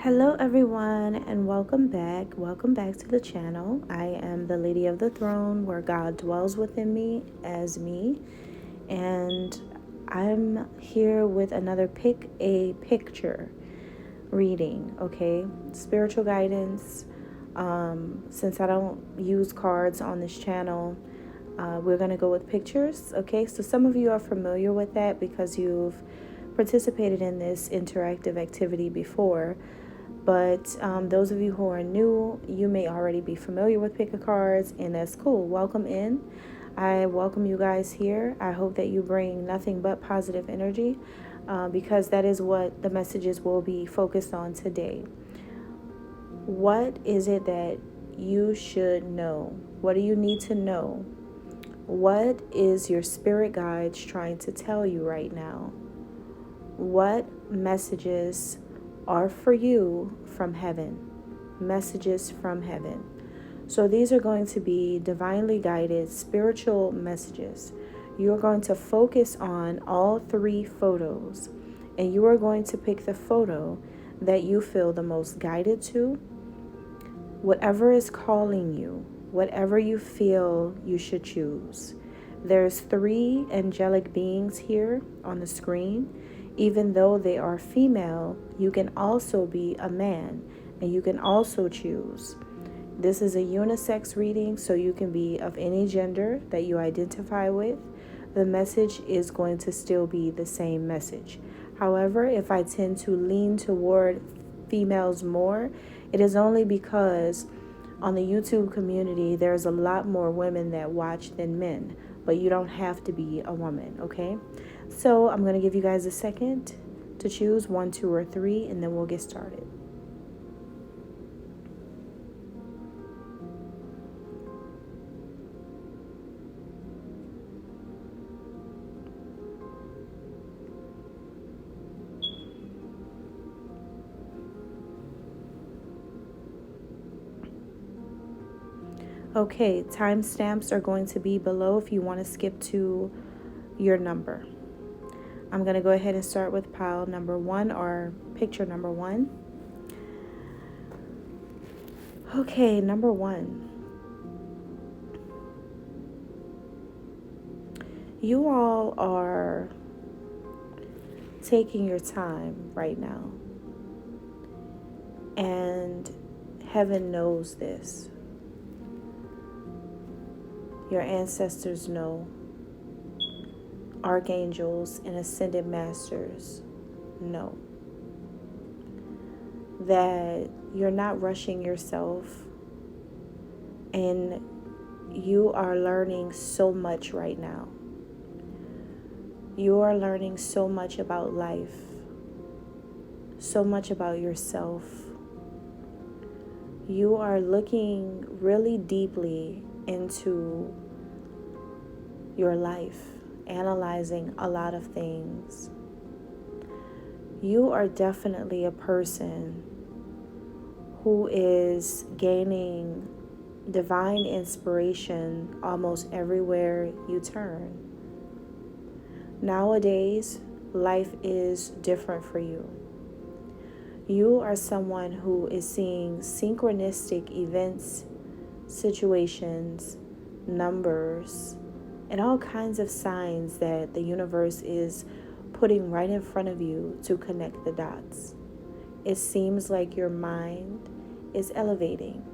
Hello everyone and welcome back. Welcome back to the channel. I am the Lady of the Throne, where God dwells within me as me. And I'm here with another pick a picture reading, okay? Spiritual guidance. Since I don't use cards on this channel, we're going to go with pictures, okay? So some of you are familiar with that because you've participated in this interactive activity before. But those of you who are new, you may already be familiar with pick a cards, and that's cool. Welcome in. I welcome you guys here. I hope that you bring nothing but positive energy because that is what the messages will be focused on today. What is it that you should know? What do you need to know? What is your spirit guides trying to tell you right now? What messages are for you from heaven? Messages from heaven. So these are going to be divinely guided spiritual messages. You are going to focus on all three photos, and you are going to pick the photo that you feel the most guided to. Whatever is calling you, whatever you feel you should choose. There's three angelic beings here on the screen. Even though they are female, you can also be a man, and you can also choose. This is a unisex reading, so you can be of any gender that you identify with. The message is going to still be the same message. However, if I tend to lean toward females more, it is only because on the YouTube community, there's a lot more women that watch than men, but you don't have to be a woman, okay? So I'm going to give you guys a second to choose 1, 2, or 3, and then we'll get started. Okay, timestamps are going to be below if you want to skip to your number. I'm going to go ahead and start with pile number 1 or picture number 1. Okay, number 1. You all are taking your time right now. And heaven knows this. Your ancestors know. Archangels and ascended masters know that you're not rushing yourself, and you are learning so much right now. You are learning so much about life, so much about yourself. You are looking really deeply into your life, analyzing a lot of things. You are definitely a person who is gaining divine inspiration almost everywhere you turn. Nowadays, life is different for you. You are someone who is seeing synchronistic events, situations, numbers, and all kinds of signs that the universe is putting right in front of you to connect the dots. It seems like your mind is elevating.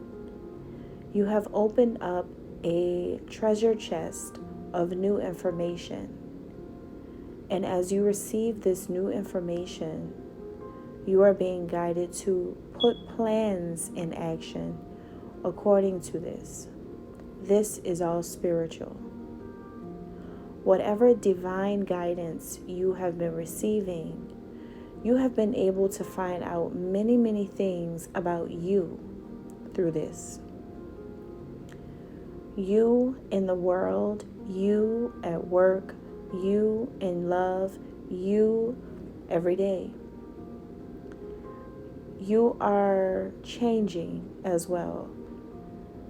You have opened up a treasure chest of new information. And as you receive this new information, you are being guided to put plans in action according to this. This is all spiritual. Whatever divine guidance you have been receiving, you have been able to find out many, many things about you through this. You in the world, you at work, you in love, you every day. You are changing as well.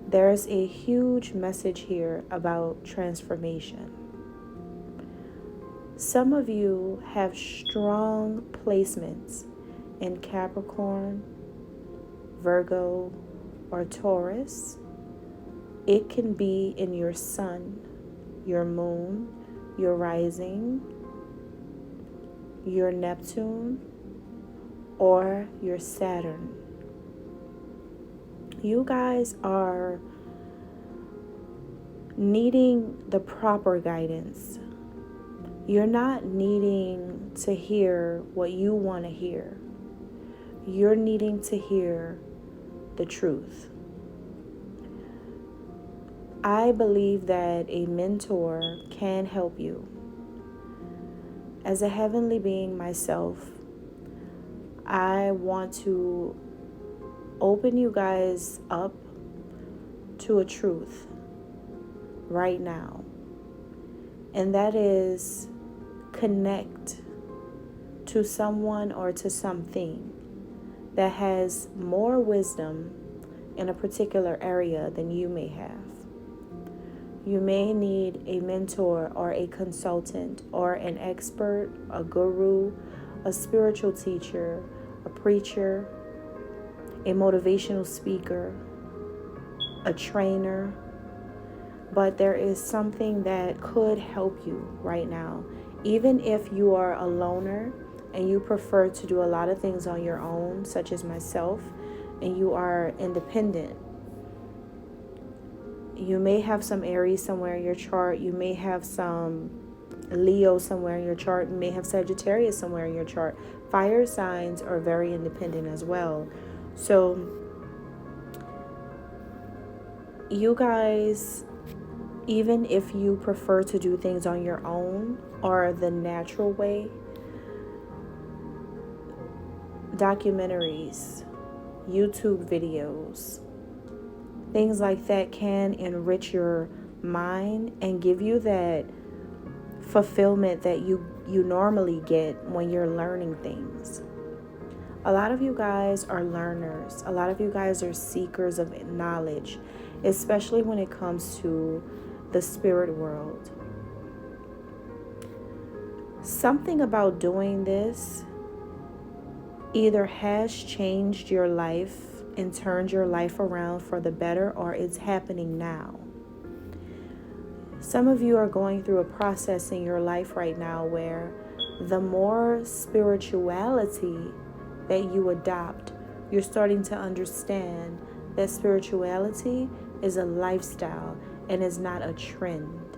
There's a huge message here about transformation. Some of you have strong placements in Capricorn, Virgo, or Taurus. It can be in your sun, your moon, your rising, your Neptune, or your Saturn. You guys are needing the proper guidance. You're not needing to hear what you want to hear. You're needing to hear the truth. I believe that a mentor can help you. As a heavenly being myself, I want to open you guys up to a truth right now. And that is connect to someone or to something that has more wisdom in a particular area than you may have. You may need a mentor or a consultant or an expert, a guru, a spiritual teacher, a preacher, a motivational speaker, a trainer. But there is something that could help you right now. Even if you are a loner and you prefer to do a lot of things on your own, such as myself, and you are independent. You may have some Aries somewhere in your chart. You may have some Leo somewhere in your chart. You may have Sagittarius somewhere in your chart. Fire signs are very independent as well. So you guys, even if you prefer to do things on your own or the natural way, documentaries, YouTube videos, things like that can enrich your mind and give you that fulfillment that you normally get when you're learning things. A lot of you guys are learners. A lot of you guys are seekers of knowledge, especially when it comes to the spirit world. Something about doing this either has changed your life and turned your life around for the better, or it's happening now. Some of you are going through a process in your life right now where the more spirituality that you adopt, you're starting to understand that spirituality is a lifestyle and is not a trend.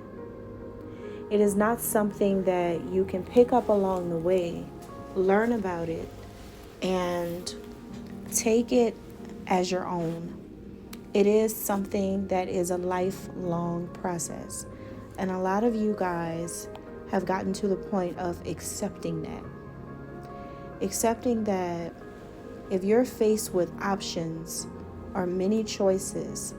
It is not something that you can pick up along the way, learn about it, and take it as your own. It is something that is a lifelong process. And a lot of you guys have gotten to the point of accepting that. Accepting that if you're faced with options or many choices,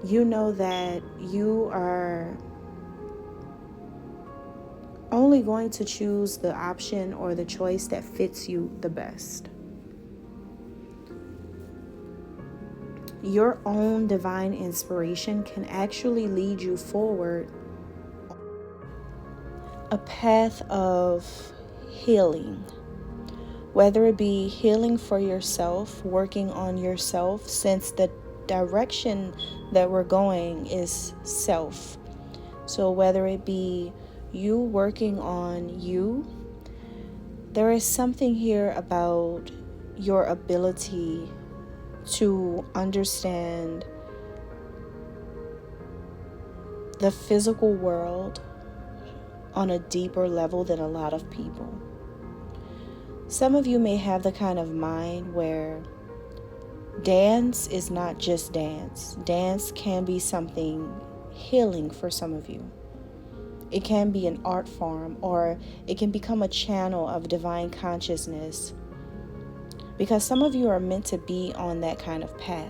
you know that you are only going to choose the option or the choice that fits you the best. Your own divine inspiration can actually lead you forward a path of healing, whether it be healing for yourself, working on yourself, since the direction that we're going is self. So whether it be you working on you, there is something here about your ability to understand the physical world on a deeper level than a lot of people. Some of you may have the kind of mind where dance is not just dance. Dance can be something healing for some of you. It can be an art form, or it can become a channel of divine consciousness, because some of you are meant to be on that kind of path.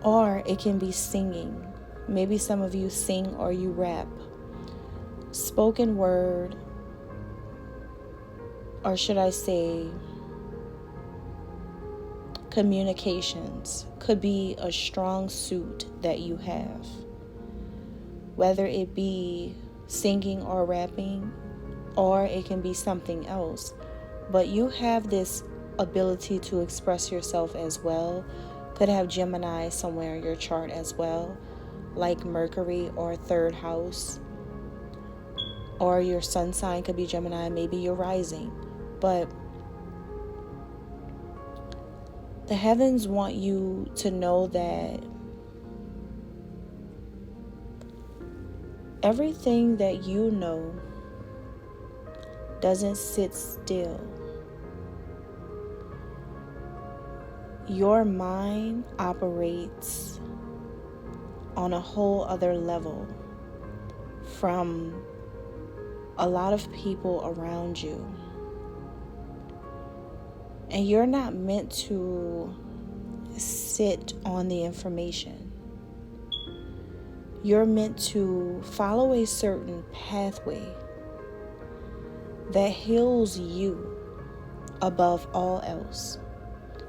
Or it can be singing. Maybe some of you sing or you rap. Spoken word, or should I say communications, could be a strong suit that you have. Whether it be singing or rapping, or it can be something else. But you have this ability to express yourself as well. Could have Gemini somewhere in your chart as well, like Mercury or third house. Or your sun sign could be Gemini, maybe your rising. But the heavens want you to know that everything that you know doesn't sit still. Your mind operates on a whole other level from a lot of people around you. And you're not meant to sit on the information. You're meant to follow a certain pathway that heals you above all else,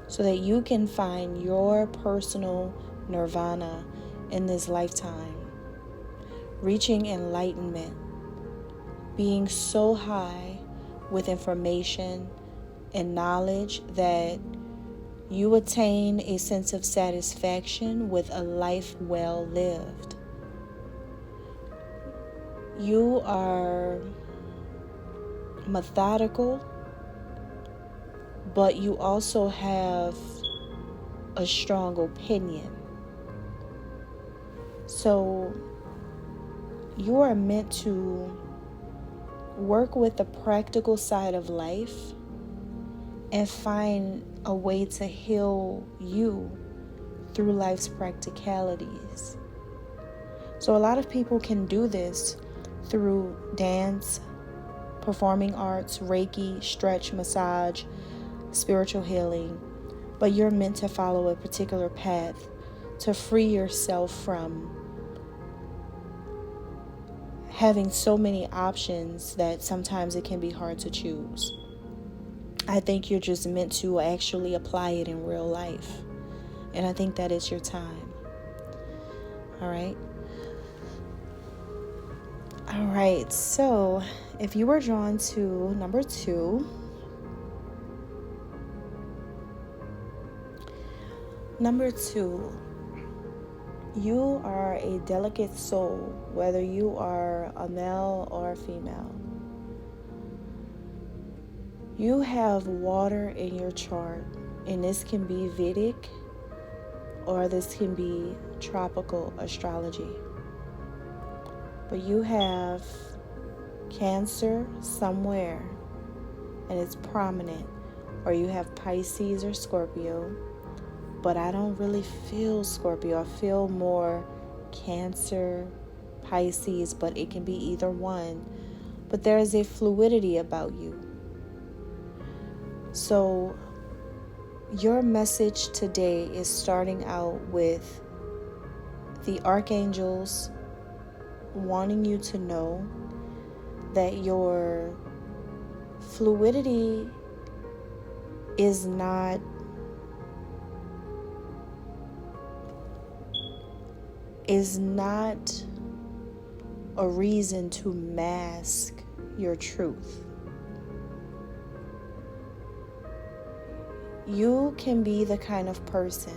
so that you can find your personal nirvana in this lifetime, reaching enlightenment, being so high with information and knowledge that you attain a sense of satisfaction with a life well lived. You are methodical, but you also have a strong opinion. So you are meant to work with the practical side of life and find a way to heal you through life's practicalities. So a lot of people can do this through dance, performing arts, Reiki, stretch, massage, spiritual healing, but you're meant to follow a particular path to free yourself from having so many options that sometimes it can be hard to choose. I think you're just meant to actually apply it in real life. And I think that is your time. All right. All right. So if you were drawn to number 2, you are a delicate soul, whether you are a male or a female. You have water in your chart, and this can be Vedic or this can be tropical astrology. But you have Cancer somewhere, and it's prominent, or you have Pisces or Scorpio, but I don't really feel Scorpio. I feel more Cancer, Pisces, but it can be either one. But there is a fluidity about you. So your message today is starting out with the archangels wanting you to know that your fluidity is not a reason to mask your truth. You can be the kind of person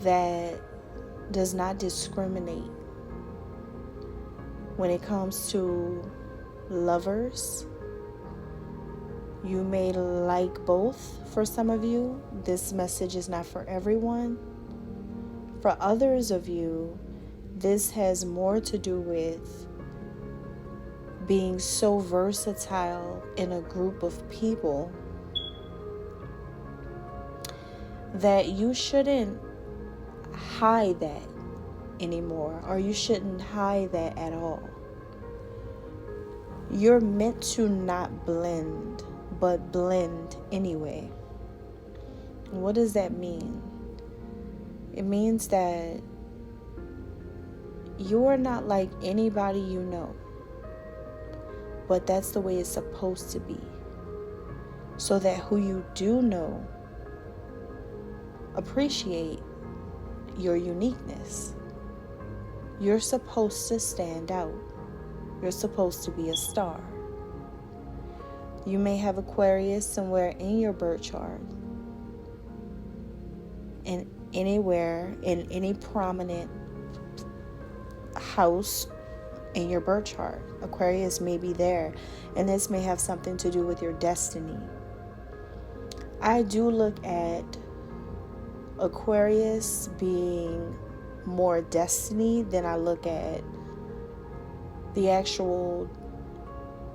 that does not discriminate when it comes to lovers. You may like both. For some of you, this message is not for everyone. For others of you, this has more to do with being so versatile in a group of people that you shouldn't hide that anymore, or you shouldn't hide that at all. You're meant to not blend, but blend anyway. What does that mean? It means that you are not like anybody you know, but that's the way it's supposed to be, so that who you do know appreciate your uniqueness. You're supposed to stand out. You're supposed to be a star. You may have Aquarius somewhere in your birth chart, and anywhere in any prominent house in your birth chart. Aquarius may be there, and this may have something to do with your destiny. I do look at Aquarius being more destiny than I look at the actual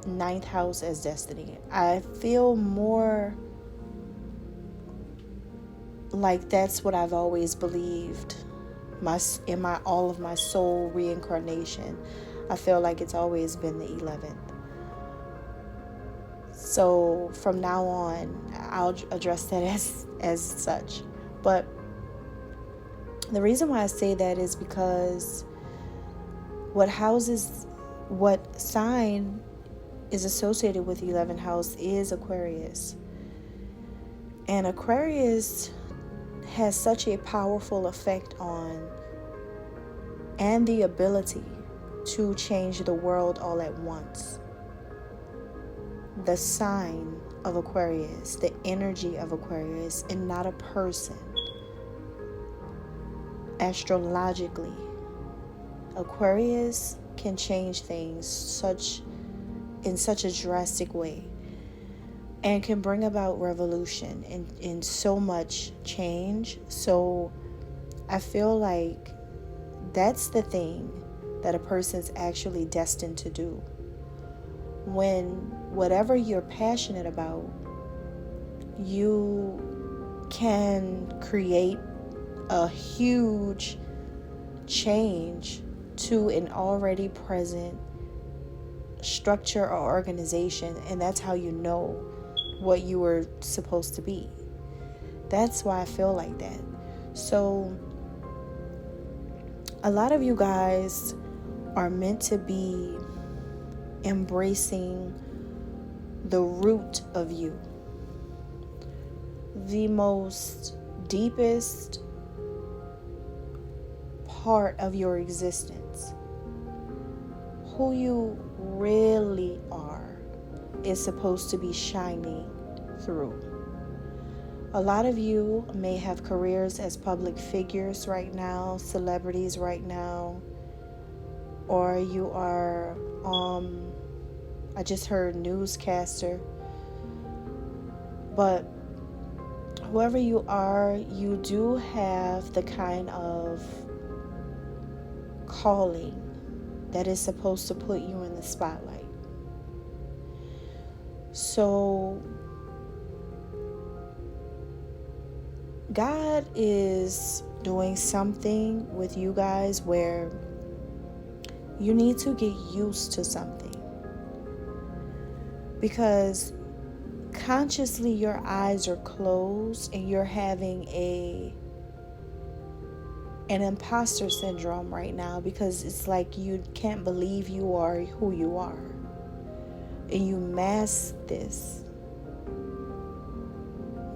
ninth house as destiny. I feel more like that's what I've always believed. In all of my soul reincarnation, I feel like it's always been the 11th. So from now on, I'll address that as such. But the reason why I say that is because what sign is associated with the 11th house is Aquarius. And Aquarius has such a powerful effect on and the ability to change the world all at once. The sign of Aquarius, the energy of Aquarius, and not a person. Astrologically, Aquarius can change things in such a drastic way, and can bring about revolution and so much change. So I feel like that's the thing that a person's actually destined to do. When whatever you're passionate about, you can create a huge change to an already present structure or organization, and that's how you know what you were supposed to be. That's why I feel like that. So a lot of you guys are meant to be embracing the root of you, the most deepest part of your existence. Who you really are is supposed to be shining through. A lot of you may have careers as public figures right now, celebrities right now, or you are, I just heard newscaster. But whoever you are, you do have the kind of calling that is supposed to put you in the spotlight. So God is doing something with you guys where you need to get used to something, because consciously your eyes are closed and you're having an imposter syndrome right now, because it's like you can't believe you are who you are, and you mask this.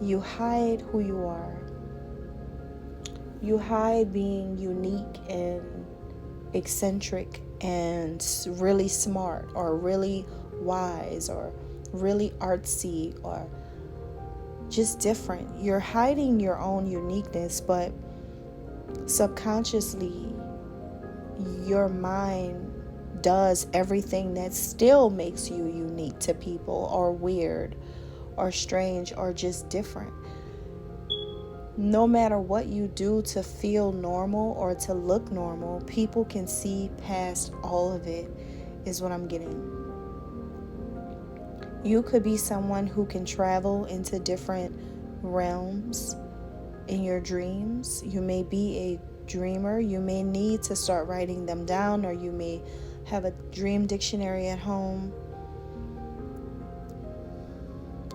You hide who you are. You hide being unique and eccentric and really smart or really wise or really artsy or just different. You're hiding your own uniqueness, but subconsciously your mind does everything that still makes you unique to people, or weird or strange or just different. No matter what you do to feel normal or to look normal, people can see past all of it, is what I'm getting. You could be someone who can travel into different realms in your dreams. You may be a dreamer. You may need to start writing them down, or you may have a dream dictionary at home.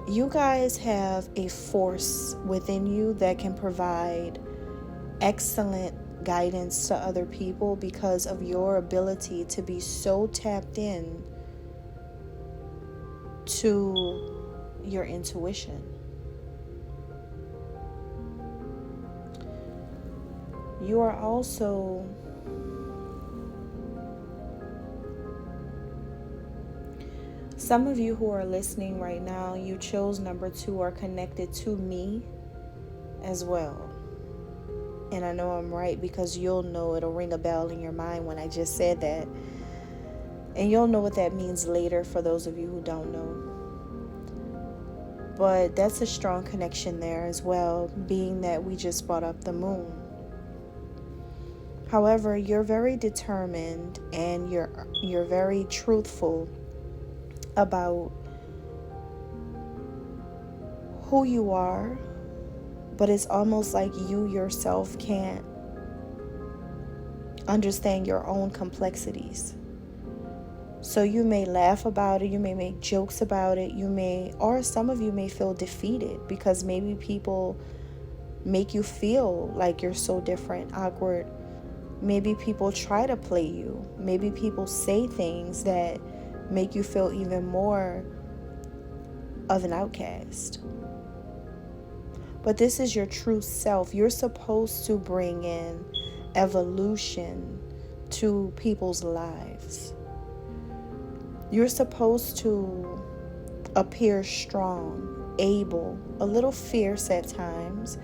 You guys have a force within you that can provide excellent guidance to other people because of your ability to be so tapped in to your intuition. You are also Some of you who are listening right now, you chose number 2, are connected to me as well. And I know I'm right because you'll know, it'll ring a bell in your mind when I just said that. And you'll know what that means later for those of you who don't know. But that's a strong connection there as well, being that we just brought up the moon. However, you're very determined and you're very truthful about who you are, but it's almost like you yourself can't understand your own complexities. So you may laugh about it, you may make jokes about it, or some of you may feel defeated because maybe people make you feel like you're so different, awkward. Maybe people try to play you. Maybe people say things that make you feel even more of an outcast. But this is your true self. You're supposed to bring in evolution to people's lives. You're supposed to appear strong, able, a little fierce at times,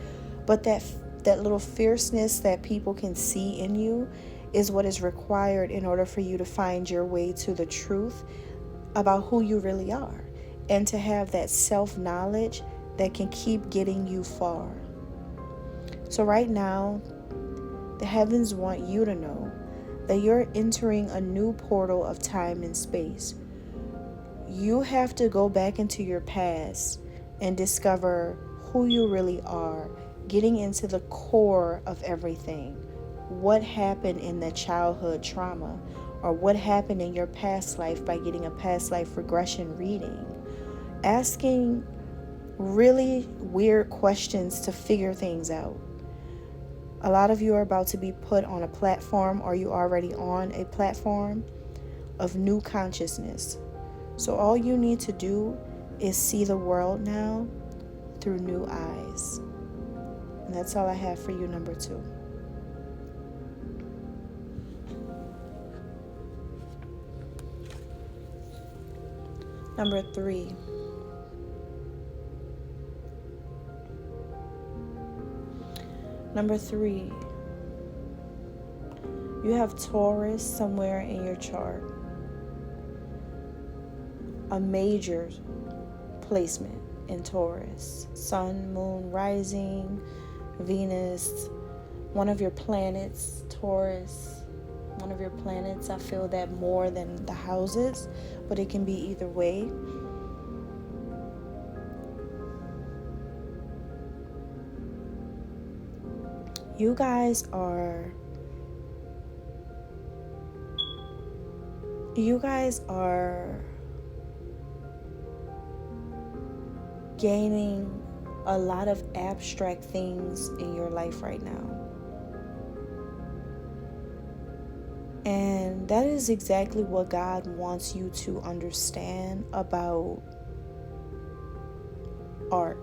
but that little fierceness that people can see in you is what is required in order for you to find your way to the truth about who you really are, and to have that self-knowledge that can keep getting you far. So right now, the heavens want you to know that you're entering a new portal of time and space. You have to go back into your past and discover who you really are, getting into the core of everything. What happened in the childhood trauma, or what happened in your past life by getting a past life regression reading. Asking really weird questions to figure things out. A lot of you are about to be put on a platform, or you already on a platform of new consciousness. So all you need to do is see the world now through new eyes. And that's all I have for you, number 2. Number 3. Number 3. You have Taurus somewhere in your chart. A major placement in Taurus. Sun, moon, rising, Venus, one of your planets, Taurus, one of your planets. I feel that more than the houses, but it can be either way. You guys are gaining a lot of abstract things in your life right now. And that is exactly what God wants you to understand about art.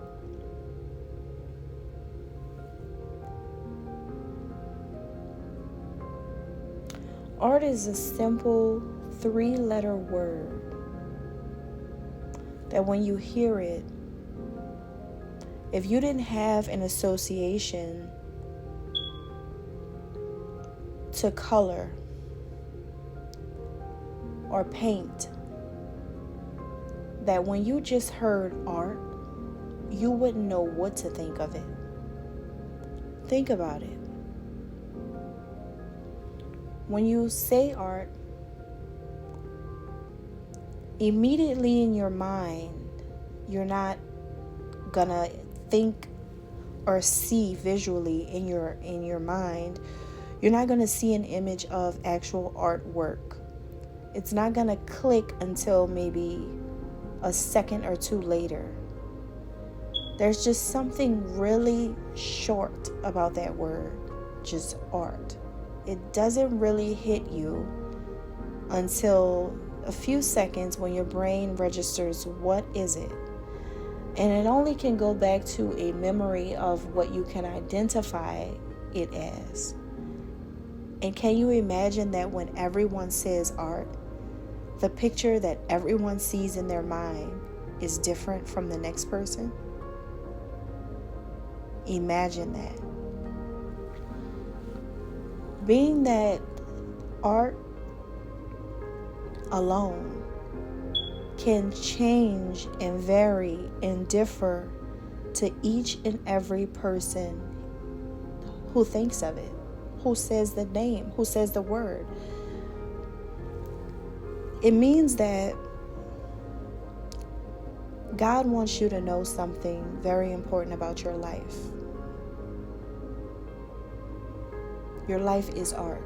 Art is a simple 3-letter word that when you hear it, if you didn't have an association to color or paint, that when you just heard art, you wouldn't know what to think of it. Think about it. When you say art, immediately in your mind, you're not gonna think or see visually in your mind. You're not gonna see an image of actual artwork. It's not gonna click until maybe a second or two later. There's just something really short about that word, just art. It doesn't really hit you until a few seconds when your brain registers what is it. And it only can go back to a memory of what you can identify it as. And can you imagine that when everyone says art, the picture that everyone sees in their mind is different from the next person? Imagine that. Being that art alone can change and vary and differ to each and every person who thinks of it, who says the name, who says the word. It means that God wants you to know something very important about your life. Your life is art.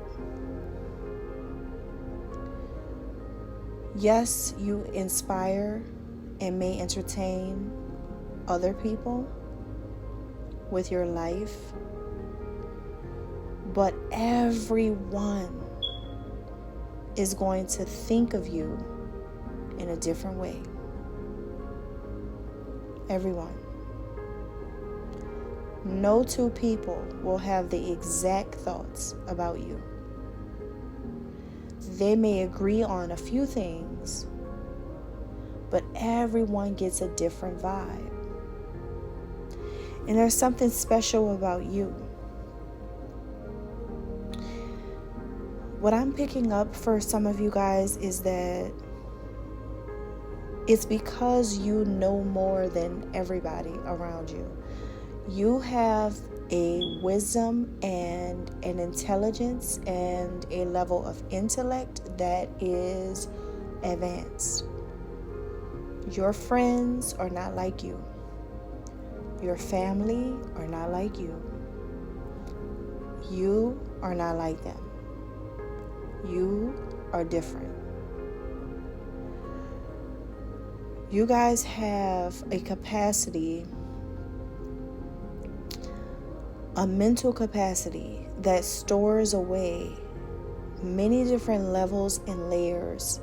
Yes, you inspire and may entertain other people with your life, but everyone is going to think of you in a different way. Everyone. No two people will have the exact thoughts about you. They may agree on a few things, but everyone gets a different vibe. And there's something special about you. What I'm picking up for some of you guys is that it's because you know more than everybody around you. You have a wisdom and an intelligence and a level of intellect that is advanced. Your friends are not like you. Your family are not like you. You are not like them. You are different. You guys have a capacity, a mental capacity that stores away many different levels and layers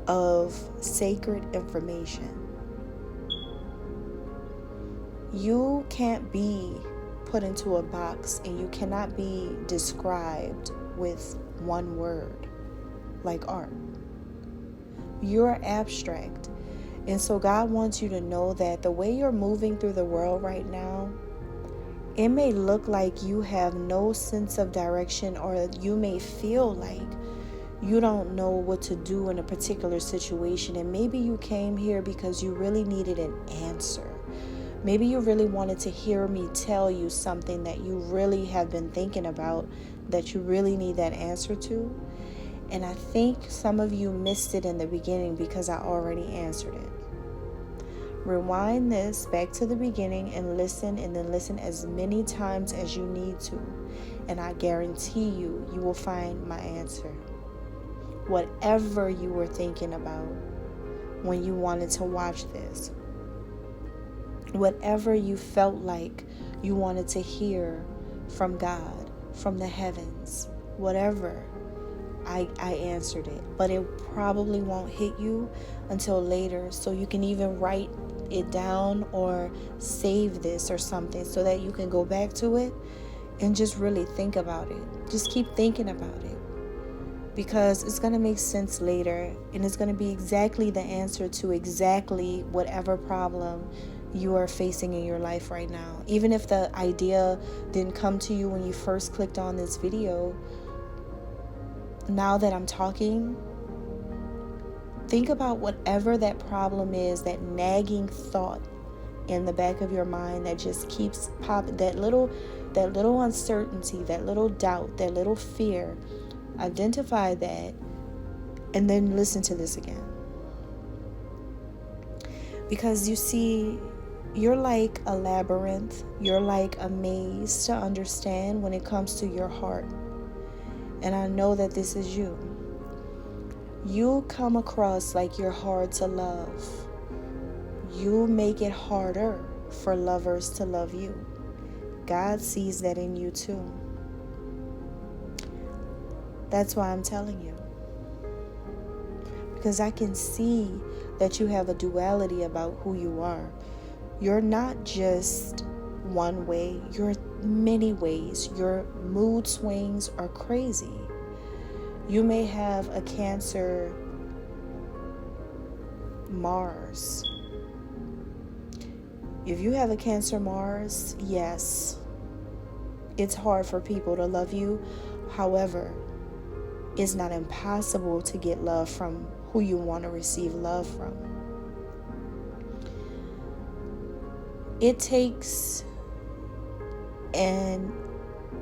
of sacred information. You can't be put into a box and you cannot be described with one word like art. You're abstract. And so God wants you to know that the way you're moving through the world right now, it may look like you have no sense of direction, or you may feel like you don't know what to do in a particular situation. And maybe you came here because you really needed an answer. Maybe you really wanted to hear me tell you something that you really have been thinking about, that you really need that answer to. And I think some of you missed it in the beginning because I already answered it. Rewind this back to the beginning and then listen as many times as you need to. And I guarantee you will find my answer. Whatever you were thinking about when you wanted to watch this, whatever you felt like you wanted to hear from God, from the heavens, whatever, I answered it. But it probably won't hit you until later, so you can even write it down or save this or something so that you can go back to it and just really think about it. Just keep thinking about it, because it's going to make sense later, and it's going to be exactly the answer to exactly whatever problem you are facing in your life right now. Even if the idea didn't come to you when you first clicked on this video, now that I'm talking, think about whatever that problem is, that nagging thought in the back of your mind that just keeps popping, that little uncertainty, that little doubt, that little fear. Identify that and then listen to this again. Because you see, you're like a labyrinth, you're like a maze to understand when it comes to your heart. And I know that this is you. You come across like you're hard to love. You make it harder for lovers to love you. God sees that in you too. That's why I'm telling you. Because I can see that you have a duality about who you are. You're not just one way, you're many ways. Your mood swings are crazy. You may have a Cancer Mars. If you have a Cancer Mars, yes, it's hard for people to love you. However, it's not impossible to get love from who you want to receive love from. It takes an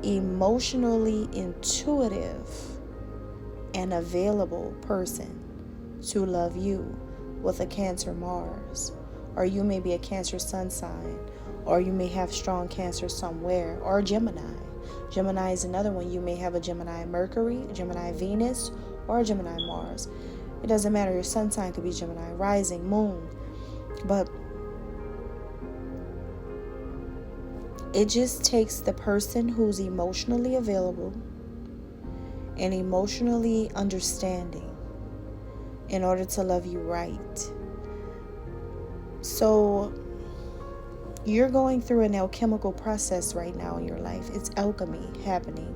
emotionally intuitive and available person to love you with a Cancer Mars. Or you may be a Cancer Sun sign, or you may have strong Cancer somewhere, or Gemini. Gemini is another one. You may have a Gemini Mercury, a Gemini Venus, or a Gemini Mars. It doesn't matter. Your sun sign could be Gemini, rising, moon. But it just takes the person who's emotionally available and emotionally understanding in order to love you right. So you're going through an alchemical process right now in your life. It's alchemy happening.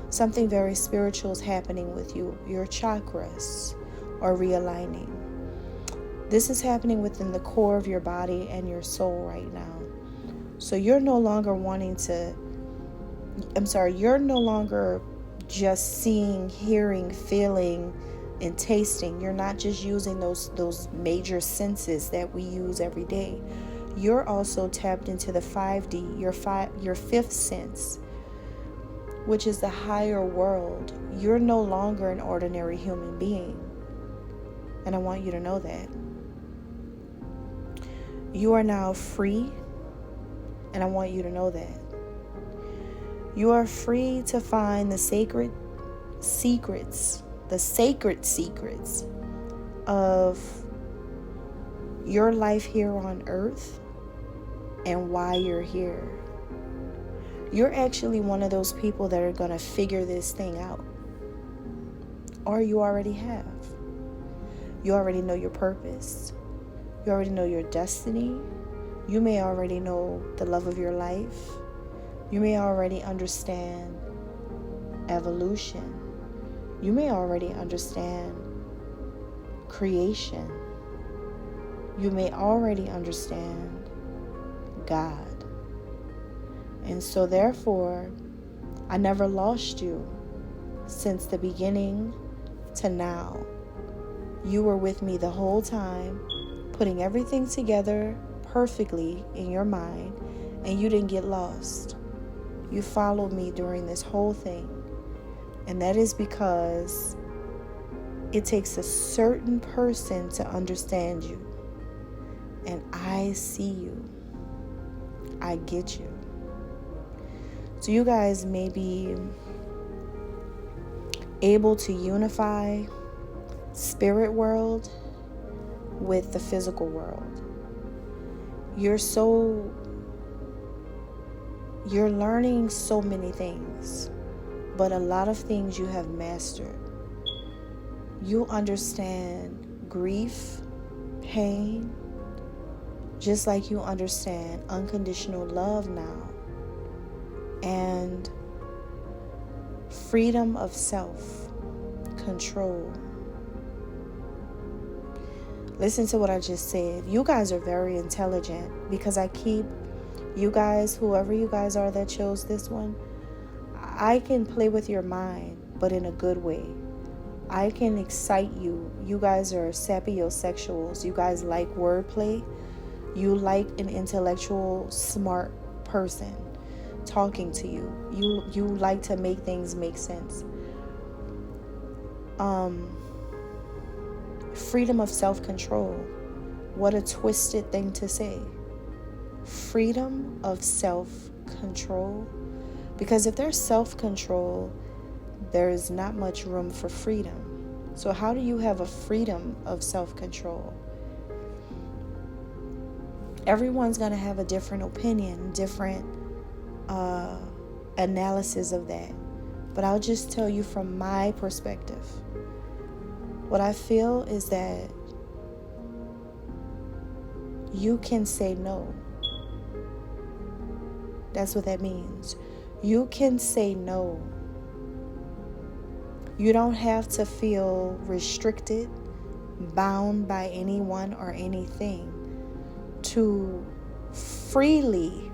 Something very spiritual is happening with you. Your chakras are realigning. This is happening within the core of your body and your soul right now. So you're no longer you're no longer just seeing, hearing, feeling, and tasting. You're not just using those major senses that we use every day. You're also tapped into the 5D, your fifth sense, which is the higher world. You're no longer an ordinary human being. And I want you to know that. You are now free, and I want you to know that. You are free to find the sacred secrets of your life here on earth and why you're here. You're actually one of those people that are going to figure this thing out. Or you already have. You already know your purpose. You already know your destiny. You may already know the love of your life. You may already understand evolution. You may already understand creation. You may already understand God. And so therefore, I never lost you since the beginning to now. You were with me the whole time, putting everything together perfectly in your mind, and you didn't get lost. You followed me during this whole thing. And that is because it takes a certain person to understand you. And I see you. I get you. So you guys may be able to unify spirit world with the physical world. You're learning so many things, but a lot of things you have mastered. You understand grief, pain, just like you understand unconditional love now, and freedom of self, control. Listen to what I just said. You guys are very intelligent, because you guys, whoever you guys are that chose this one, I can play with your mind, but in a good way. I can excite you. You guys are sapiosexuals. You guys like wordplay. You like an intellectual, smart person talking to you. You like to make things make sense. Freedom of self-control. What a twisted thing to say. Freedom of self-control. Because if there's self-control, there is not much room for freedom. So how do you have a freedom of self-control? Everyone's going to have a different opinion, different analysis of that. But I'll just tell you from my perspective. What I feel is that you can say no. That's what that means. You can say no. You don't have to feel restricted bound by anyone or anything, to freely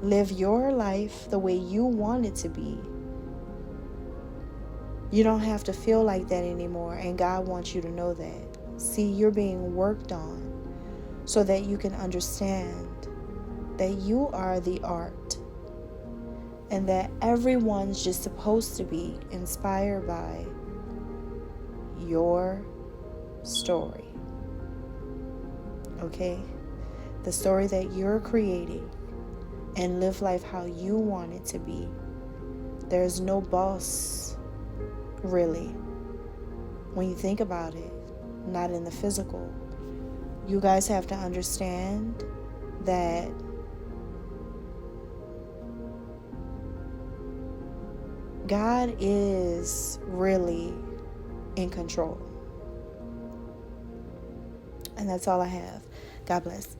live your life the way you want it to be. You don't have to feel like that anymore, and God wants you to know that. See, you're being worked on so that you can understand that you are the art, and that everyone's just supposed to be inspired by your story. Okay? The story that you're creating, and live life how you want it to be. There's no boss, really, when you think about it, not in the physical. You guys have to understand that God is really in control. And that's all I have. God bless.